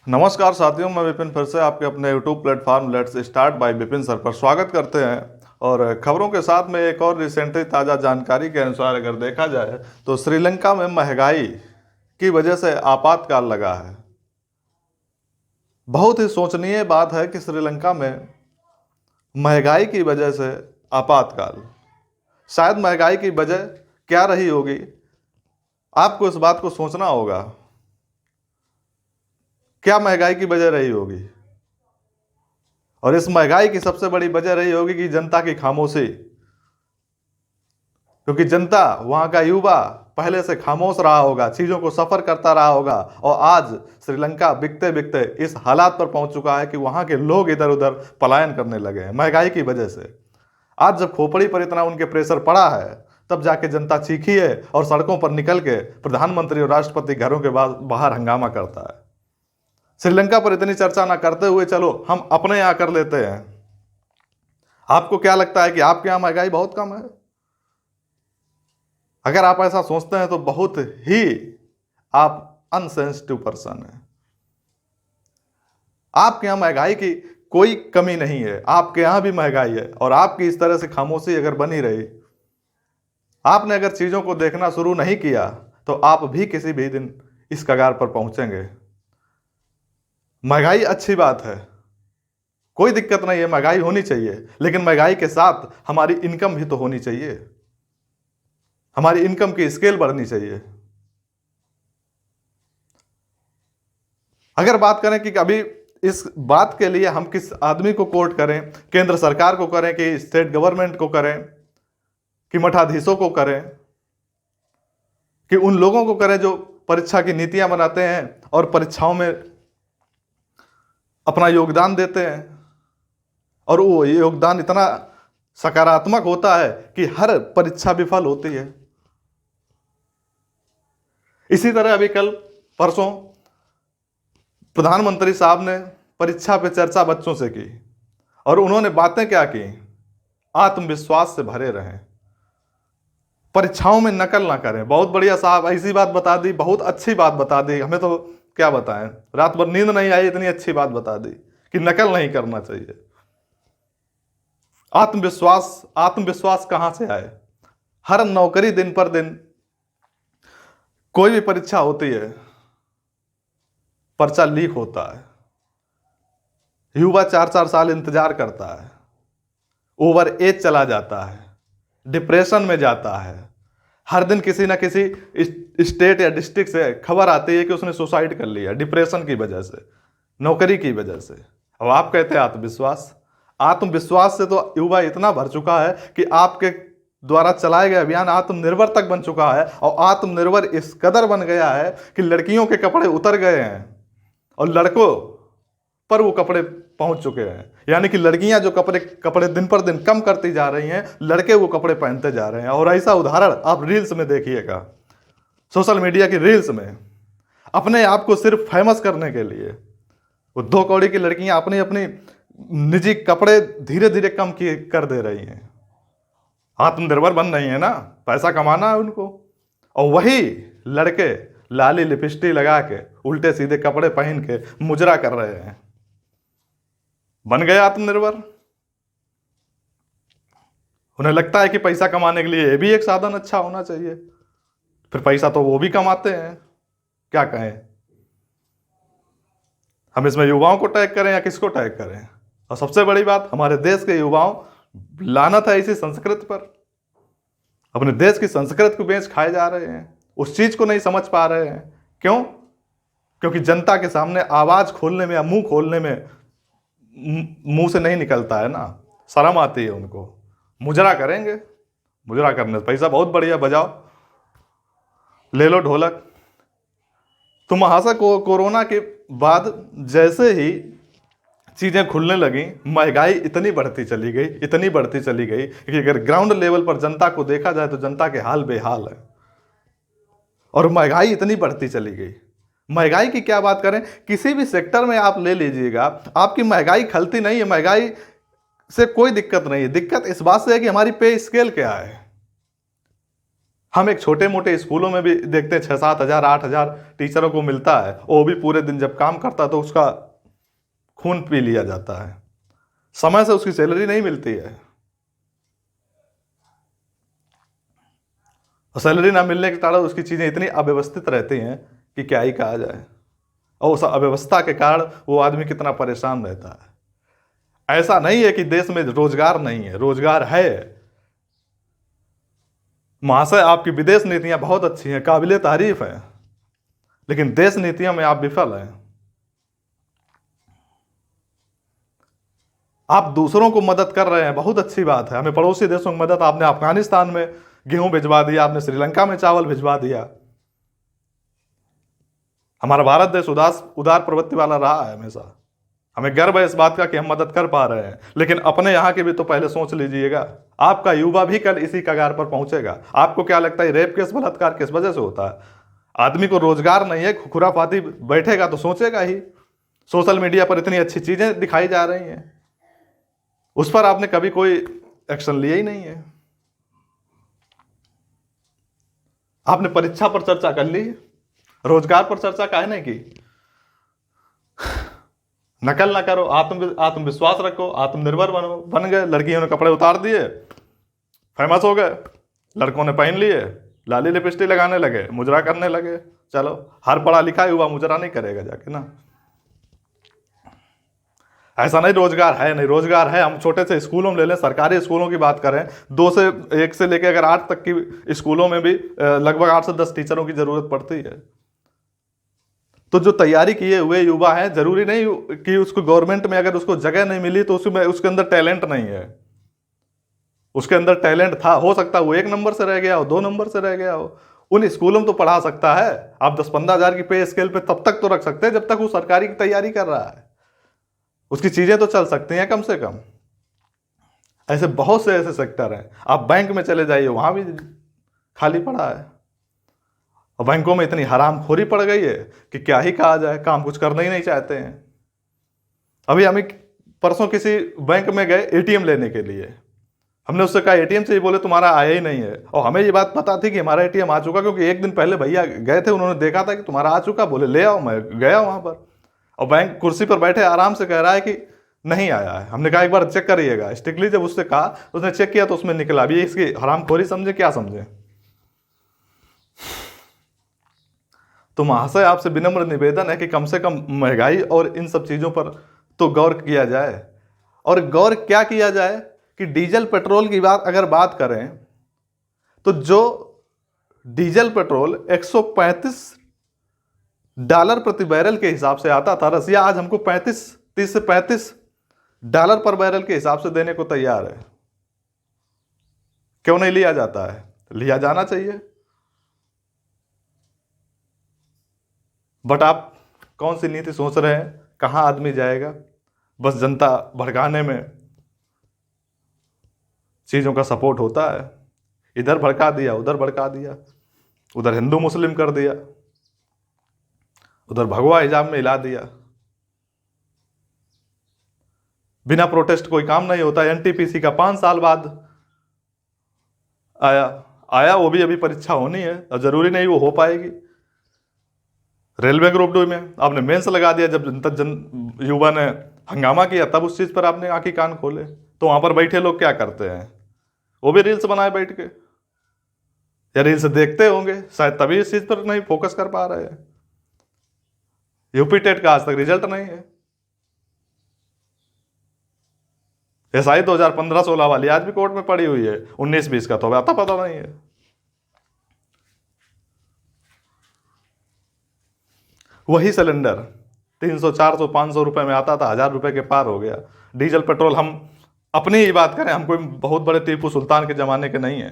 नमस्कार साथियों, मैं विपिन फिर से आपके अपने YouTube platform let's start by Vipin sir पर स्वागत करते हैं। और खबरों के साथ में एक और रिसेंटली ताज़ा जानकारी के अनुसार अगर देखा जाए तो श्रीलंका में महंगाई की वजह से आपातकाल लगा है। बहुत ही शोचनीय बात है कि श्रीलंका में महंगाई की वजह से आपातकाल। शायद महंगाई की वजह क्या रही होगी, आपको इस बात को सोचना होगा। क्या महंगाई की वजह रही होगी? और इस महंगाई की सबसे बड़ी वजह रही होगी कि जनता की खामोशी, क्योंकि जनता, वहां का युवा पहले से खामोश रहा होगा, चीजों को सफर करता रहा होगा और आज श्रीलंका बिकते बिकते इस हालात पर पहुंच चुका है कि वहां के लोग इधर उधर पलायन करने लगे हैं महंगाई की वजह से। आज जब खोपड़ी पर इतना उनके प्रेशर पड़ा है तब जाके जनता चीखी है और सड़कों पर निकल के प्रधानमंत्री और राष्ट्रपति घरों के बाहर हंगामा करता है। श्रीलंका पर इतनी चर्चा ना करते हुए चलो हम अपने यहाँ कर लेते हैं। आपको क्या लगता है कि आपके यहाँ महंगाई बहुत कम है? अगर आप ऐसा सोचते हैं तो बहुत ही आप अनसेंसिटिव पर्सन हैं। आपके यहाँ महंगाई की कोई कमी नहीं है, आपके यहाँ भी महंगाई है और आपकी इस तरह से खामोशी अगर बनी रही, आपने अगर चीजों को देखना शुरू नहीं किया तो आप भी किसी भी दिन इस कगार पर पहुंचेंगे। महंगाई अच्छी बात है, कोई दिक्कत नहीं है, महंगाई होनी चाहिए, लेकिन महंगाई के साथ हमारी इनकम भी तो होनी चाहिए, हमारी इनकम की स्केल बढ़नी चाहिए। अगर बात करें कि अभी इस बात के लिए हम किस आदमी को कोर्ट करें, केंद्र सरकार को करें कि स्टेट गवर्नमेंट को करें कि मठाधीशों को करें कि उन लोगों को करें जो परीक्षा की नीतियां बनाते हैं और परीक्षाओं में अपना योगदान देते हैं और वो योगदान इतना सकारात्मक होता है कि हर परीक्षा विफल होती है। इसी तरह अभी कल परसों प्रधानमंत्री साहब ने परीक्षा पे चर्चा बच्चों से की और उन्होंने बातें क्या की? आत्मविश्वास से भरे रहें, परीक्षाओं में नकल ना करें। बहुत बढ़िया साहब, ऐसी बात बता दी, बहुत अच्छी बात बता दी। हमें तो क्या बताएं, रात भर नींद नहीं आई, इतनी अच्छी बात बता दी कि नकल नहीं करना चाहिए। आत्मविश्वास, आत्मविश्वास कहां से आए? हर नौकरी दिन पर दिन, कोई भी परीक्षा होती है, पर्चा लीक होता है, युवा 4-4 साल इंतजार करता है, ओवर एज चला जाता है, डिप्रेशन में जाता है। हर दिन किसी ना किसी स्टेट या डिस्ट्रिक्ट से खबर आती है कि उसने सुसाइड कर लिया डिप्रेशन की वजह से, नौकरी की वजह से। अब आप कहते हैं आत्मविश्वास। आत्मविश्वास से तो युवा इतना भर चुका है कि आपके द्वारा चलाए गए अभियान आत्मनिर्भर तक बन चुका है और आत्मनिर्भर इस कदर बन गया है कि लड़कियों के कपड़े उतर गए हैं और लड़कों पर वो कपड़े पहुंच चुके हैं। यानी कि लड़कियां जो कपड़े दिन पर दिन कम करती जा रही हैं, लड़के वो कपड़े पहनते जा रहे हैं। और ऐसा उदाहरण आप रील्स में देखिएगा, सोशल मीडिया की रील्स में। अपने आप को सिर्फ फेमस करने के लिए वो 2 कौड़ी की लड़कियां अपनी अपनी निजी कपड़े धीरे धीरे कम कर दे रही हैं। आत्मनिर्भर बन रही है ना, पैसा कमाना है उनको। और वही लड़के लाली लिपस्टिक लगा के उल्टे सीधे कपड़े पहन के मुजरा कर रहे हैं, बन गए आत्मनिर्भर। उन्हें लगता है कि पैसा कमाने के लिए ये भी एक साधन अच्छा होना चाहिए, फिर पैसा तो वो भी कमाते हैं। क्या कहें, हम इसमें युवाओं को टैग करें या किसको टैग करें? और सबसे बड़ी बात, हमारे देश के युवाओं, लानत है इसी संस्कृत पर। अपने देश की संस्कृत को बेच खाए जा रहे हैं, उस चीज को नहीं समझ पा रहे हैं। क्यों? क्योंकि जनता के सामने आवाज खोलने में या मुंह खोलने में मुंह से नहीं निकलता है ना, शर्म आती है उनको। मुजरा करेंगे, मुजरा करने से पैसा बहुत बढ़िया, बजाओ, ले लो ढोलक। तो महाशय कोरोना के बाद जैसे ही चीजें खुलने लगी, महंगाई इतनी बढ़ती चली गई, इतनी बढ़ती चली गई कि अगर ग्राउंड लेवल पर जनता को देखा जाए तो जनता के हाल बेहाल है। और महंगाई इतनी बढ़ती चली गई, महंगाई की क्या बात करें, किसी भी सेक्टर में आप ले लीजिएगा, आपकी महंगाई खलती नहीं है। महंगाई से कोई दिक्कत नहीं है, दिक्कत इस बात से है कि हमारी पे स्केल क्या है। हम एक छोटे मोटे स्कूलों में भी देखते हैं 6-7 हज़ार 8 हज़ार टीचरों को मिलता है, वो भी पूरे दिन जब काम करता है तो उसका खून पी लिया जाता है, समय से उसकी सैलरी नहीं मिलती है। और सैलरी ना मिलने के कारण उसकी चीज़ें इतनी अव्यवस्थित रहती हैं कि क्या ही कहा जाए। और उस अव्यवस्था के कारण वो आदमी कितना परेशान रहता है। ऐसा नहीं है कि देश में रोजगार नहीं है, रोजगार है। महाशय, आपकी विदेश नीतियां बहुत अच्छी हैं, काबिले तारीफ हैं, लेकिन देश नीतियों में आप विफल हैं। आप दूसरों को मदद कर रहे हैं, बहुत अच्छी बात है, हमें पड़ोसी देशों की मदद, आपने अफगानिस्तान में गेहूं भिजवा दिया, आपने श्रीलंका में चावल भिजवा दिया। हमारा भारत देश उदार प्रवृत्ति वाला रहा है हमेशा। हमें गर्व है इस बात का कि हम मदद कर पा रहे हैं, लेकिन अपने यहाँ की भी तो पहले सोच लीजिएगा। आपका युवा भी कल इसी कगार पर पहुंचेगा। आपको क्या लगता है रेप केस बलात्कार किस वजह से होता है? आदमी को रोजगार नहीं है, खुराफाती बैठेगा तो सोचेगा ही। सोशल मीडिया पर इतनी अच्छी चीजें दिखाई जा रही हैं, उस पर आपने कभी कोई एक्शन लिया ही नहीं है। आपने परीक्षा पर चर्चा कर ली, रोजगार पर चर्चा काहे नहीं की? नकल ना करो, आत्मविश्वास रखो, आत्मनिर्भर बनो। बन गए, लड़कियों ने कपड़े उतार दिए, फेमस हो गए, लड़कों ने पहन लिए, लाली लिपस्टिक लगाने लगे, मुजरा करने लगे। चलो, हर पढ़ा लिखा हुआ मुजरा नहीं करेगा जाके ना। ऐसा नहीं रोजगार है, नहीं रोजगार है। हम छोटे से स्कूलों में ले लें, सरकारी स्कूलों की बात करें, 1 से लेकर अगर 8 तक की स्कूलों में भी लगभग 8 से 10 टीचरों की जरूरत पड़ती है। तो जो तैयारी किए हुए युवा हैं, जरूरी नहीं कि उसको गवर्नमेंट में अगर उसको जगह नहीं मिली तो उसमें उसके अंदर टैलेंट नहीं है। उसके अंदर टैलेंट था, हो सकता है वो 1 नंबर से रह गया हो, 2 नंबर से रह गया हो। उन स्कूलों में तो पढ़ा सकता है। आप 10-15 हज़ार की पे स्केल पे तब तक तो रख सकते हैं जब तक वो सरकारी की तैयारी कर रहा है। उसकी चीजें तो चल सकती हैं कम से कम। ऐसे बहुत से ऐसे सेक्टर हैं। आप बैंक में चले जाइए, वहां भी खाली पड़ा है। और बैंकों में इतनी हरामखोरी पड़ गई है कि क्या ही कहा जाए, काम कुछ करना ही नहीं चाहते हैं। अभी हम परसों किसी बैंक में गए एटीएम लेने के लिए, हमने उससे कहा एटीएम चाहिए, बोले तुम्हारा आया ही नहीं है। और हमें ये बात पता थी कि हमारा एटीएम आ चुका, क्योंकि 1 दिन पहले भैया गए थे, उन्होंने देखा था कि तुम्हारा आ चुका, बोले ले आओ। मैं गया वहां पर, और बैंक कुर्सी पर बैठे आराम से कह रहा है कि नहीं आया है। हमने कहा एक बार चेक करिएगा स्ट्रिक्टली। जब उससे कहा, उसने चेक किया तो उसमें निकला। अभी इसकी हरामखोरी समझे, क्या समझे? तो महाशय, आपसे विनम्र निवेदन है कि कम से कम महंगाई और इन सब चीजों पर तो गौर किया जाए। और गौर क्या किया जाए कि डीजल पेट्रोल की बात करें तो जो डीजल पेट्रोल $135 प्रति बैरल के हिसाब से आता था, रसिया आज हमको 30 से $35 पर बैरल के हिसाब से देने को तैयार है। क्यों नहीं लिया जाता है? लिया जाना चाहिए। बट आप कौन सी नीति सोच रहे हैं? कहां आदमी जाएगा? बस जनता भड़काने में चीजों का सपोर्ट होता है। इधर भड़का दिया, उधर भड़का दिया, उधर हिंदू मुस्लिम कर दिया, उधर भगवा हिजाब में हिला दिया। बिना प्रोटेस्ट कोई काम नहीं होता। एनटीपीसी का 5 साल बाद आया, वो भी अभी परीक्षा होनी है और जरूरी नहीं वो हो पाएगी। रेलवे ग्रुप 2 में आपने मेंस लगा दिया, जब युवा ने हंगामा किया तब उस चीज पर आपने आंखें कान खोले। तो वहां पर बैठे लोग क्या करते हैं? वो भी रील्स बनाए बैठ के, या रील्स देखते होंगे शायद, तभी इस चीज पर नहीं फोकस कर पा रहे हैं। यूपी टेट का आज तक रिजल्ट नहीं है। एसआई 2015-16 वाली आज भी कोर्ट में पड़ी हुई है, 19-20 का तो आता पता नहीं है। वही सिलेंडर 300, 400, 500 रुपए में आता था, 1000 रुपए के पार हो गया। डीजल पेट्रोल, हम अपनी ही बात करें, हम कोई बहुत बड़े टीपू सुल्तान के जमाने के नहीं है।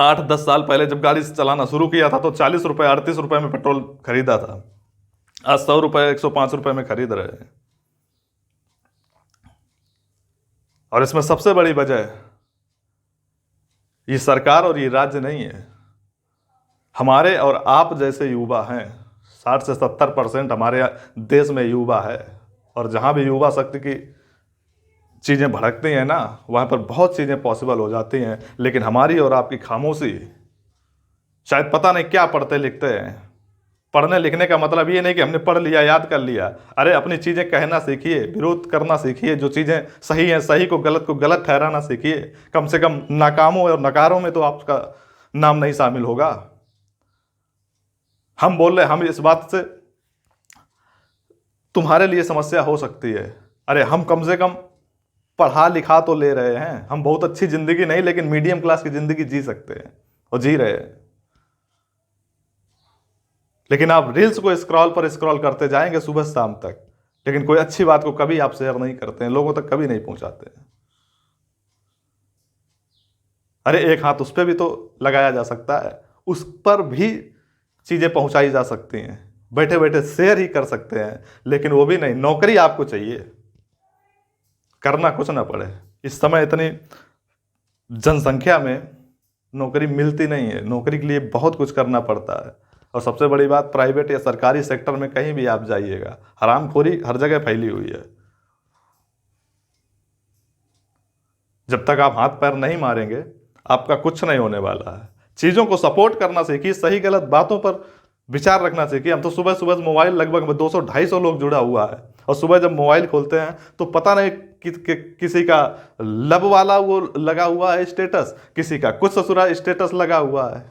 8-10 साल पहले जब गाड़ी चलाना शुरू किया था तो 40 रुपए 38 रुपए में पेट्रोल खरीदा था। आज 100 रुपए 105 रुपए में खरीद रहे हैं। और इसमें सबसे बड़ी वजह ये सरकार और ये राज्य नहीं है, हमारे और आप जैसे युवा हैं। 60 से 70% हमारे देश में युवा है। और जहां भी युवा शक्ति की चीज़ें भड़कती हैं ना, वहाँ पर बहुत चीज़ें पॉसिबल हो जाती हैं, लेकिन हमारी और आपकी खामोशी, शायद पता नहीं क्या पढ़ते लिखते हैं। पढ़ने लिखने का मतलब ये नहीं कि हमने पढ़ लिया याद कर लिया। अरे अपनी चीज़ें कहना सीखिए, विरोध करना सीखिए, जो चीज़ें सही हैं सही को गलत ठहराना सीखिए। कम से कम नाकामों और नकारों में तो आपका नाम नहीं शामिल होगा। हम बोल रहे हम इस बात से तुम्हारे लिए समस्या हो सकती है, अरे हम कम से कम पढ़ा लिखा तो ले रहे हैं। हम बहुत अच्छी जिंदगी नहीं, लेकिन मीडियम क्लास की जिंदगी जी सकते हैं और जी रहे हैं। लेकिन आप रील्स को स्क्रॉल पर स्क्रॉल करते जाएंगे सुबह शाम तक, लेकिन कोई अच्छी बात को कभी आप शेयर नहीं करते हैं, लोगों तक कभी नहीं पहुंचाते हैं। अरे एक हाथ उस पर भी तो लगाया जा सकता है, उस पर भी चीजें पहुंचाई जा सकती हैं, बैठे बैठे शेयर ही कर सकते हैं। लेकिन वो भी नहीं, नौकरी आपको चाहिए, करना कुछ ना पड़े। इस समय इतनी जनसंख्या में नौकरी मिलती नहीं है, नौकरी के लिए बहुत कुछ करना पड़ता है। और सबसे बड़ी बात, प्राइवेट या सरकारी सेक्टर में कहीं भी आप जाइएगा, हरामखोरी हर जगह फैली हुई है। जब तक आप हाथ पैर नहीं मारेंगे आपका कुछ नहीं होने वाला है। चीज़ों को सपोर्ट करना सीखिए, सही गलत बातों पर विचार रखना सीखिए। हम तो सुबह सुबह मोबाइल लगभग 200-250 लोग जुड़ा हुआ है, और सुबह जब मोबाइल खोलते हैं तो पता नहीं किसी का लब वाला वो लगा हुआ है स्टेटस, किसी का कुछ ससुरा स्टेटस लगा हुआ है।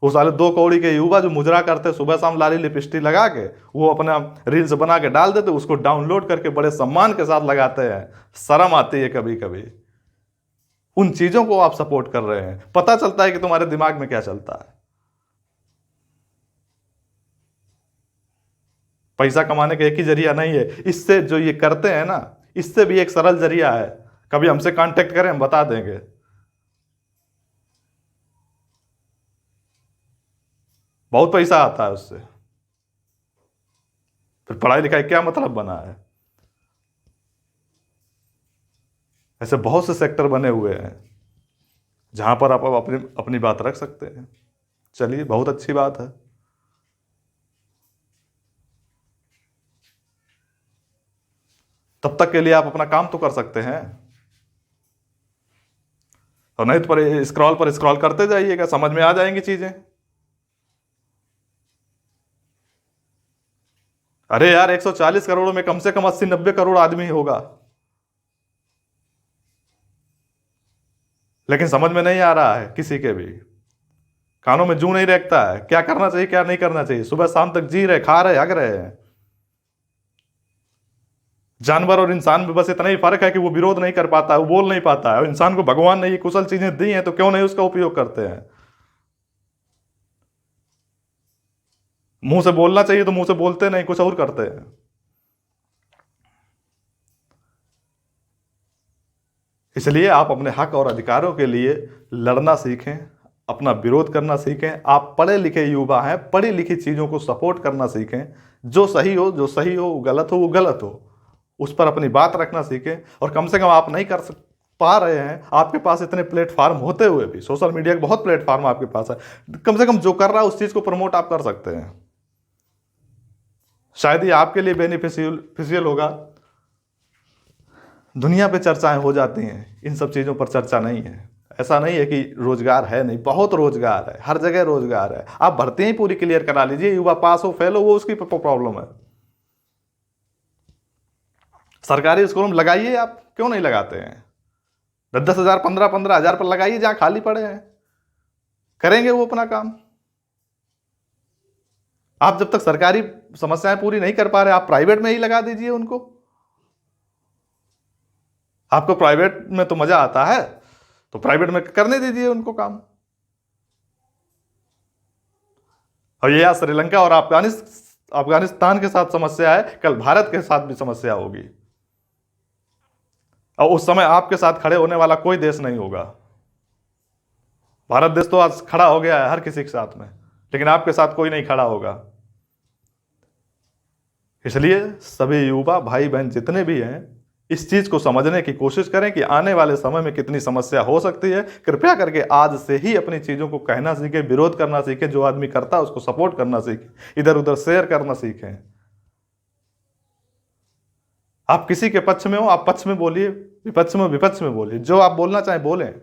वो साले 2 कौड़ी के युवा जो मुजरा करते सुबह शाम लाली लिपस्टिक लगा के, वो अपना रील्स बना के डाल देते, उसको डाउनलोड करके बड़े सम्मान के साथ लगाते हैं। शर्म आती है कभी कभी। उन चीजों को आप सपोर्ट कर रहे हैं, पता चलता है कि तुम्हारे दिमाग में क्या चलता है। पैसा कमाने का एक ही जरिया नहीं है, इससे जो ये करते हैं ना, इससे भी एक सरल जरिया है। कभी हमसे कांटेक्ट करें, हम बता देंगे। बहुत पैसा आता है उससे, फिर पढ़ाई लिखाई क्या मतलब बना है। ऐसे बहुत से सेक्टर बने हुए हैं जहां पर आप अपनी अपनी बात रख सकते हैं। चलिए, बहुत अच्छी बात है। तब तक के लिए आप अपना काम तो कर सकते हैं, और नहीं तो पर स्क्रॉल करते जाइएगा, समझ में आ जाएंगी चीजें। अरे यार, 140 करोड़ में कम से कम 80-90 करोड़ आदमी होगा, लेकिन समझ में नहीं आ रहा है किसी के भी। कानों में जू नहीं रखता है, क्या करना चाहिए क्या नहीं करना चाहिए। सुबह शाम तक जी रहे, खा रहे, हग रहे हैं। जानवर और इंसान में बस इतना ही फर्क है कि वो विरोध नहीं कर पाता है, वो बोल नहीं पाता है। और इंसान को भगवान ने ये कुशल चीजें दी हैं, तो क्यों नहीं उसका उपयोग करते हैं। मुंह से बोलना चाहिए तो मुंह से बोलते नहीं, कुछ और करते हैं। इसलिए आप अपने हक और अधिकारों के लिए लड़ना सीखें, अपना विरोध करना सीखें। आप पढ़े लिखे युवा हैं, पढ़ी लिखी चीज़ों को सपोर्ट करना सीखें। जो सही हो वो गलत हो, उस पर अपनी बात रखना सीखें। और कम से कम आप नहीं कर पा रहे हैं, आपके पास इतने प्लेटफार्म होते हुए भी, सोशल मीडिया के बहुत प्लेटफार्म आपके पास है, कम से कम जो कर रहा है उस चीज़ को प्रमोट आप कर सकते हैं। शायद ये आपके लिए बेनिफिशियल होगा। दुनिया पे चर्चाएं हो जाती हैं, इन सब चीज़ों पर चर्चा नहीं है। ऐसा नहीं है कि रोजगार है नहीं, बहुत रोजगार है, हर जगह रोजगार है। आप भर्ती ही पूरी क्लियर करा लीजिए, युवा पास हो फेल हो वो उसकी प्रॉब्लम है। सरकारी स्कूलों में लगाइए, आप क्यों नहीं लगाते हैं। 10-10 हज़ार 15-15 हज़ार पर लगाइए जहां खाली पड़े हैं, करेंगे वो अपना काम। आप जब तक सरकारी समस्याएं पूरी नहीं कर पा रहे, आप प्राइवेट में ही लगा दीजिए उनको। आपको प्राइवेट में तो मजा आता है, तो प्राइवेट में करने दीजिए उनको काम। और ये आज श्रीलंका और अफगानिस्तान के साथ समस्या है, कल भारत के साथ भी समस्या होगी। और उस समय आपके साथ खड़े होने वाला कोई देश नहीं होगा। भारत देश तो आज खड़ा हो गया है हर किसी के साथ में, लेकिन आपके साथ कोई नहीं खड़ा होगा। इसलिए सभी युवा भाई बहन जितने भी हैं, इस चीज को समझने की कोशिश करें कि आने वाले समय में कितनी समस्या हो सकती है। कृपया करके आज से ही अपनी चीजों को कहना सीखें, विरोध करना सीखें, जो आदमी करता है उसको सपोर्ट करना सीखें, इधर उधर शेयर करना सीखें। आप किसी के पक्ष में हो, आप पक्ष में बोलिए, विपक्ष में विपक्ष में बोलिए, जो आप बोलना चाहें बोलें,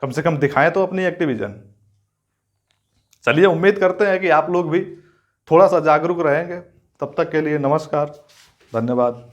कम से कम दिखाएं तो अपनी एक्टिविजन। चलिए, उम्मीद करते हैं कि आप लोग भी थोड़ा सा जागरूक रहेंगे। तब तक के लिए नमस्कार, धन्यवाद।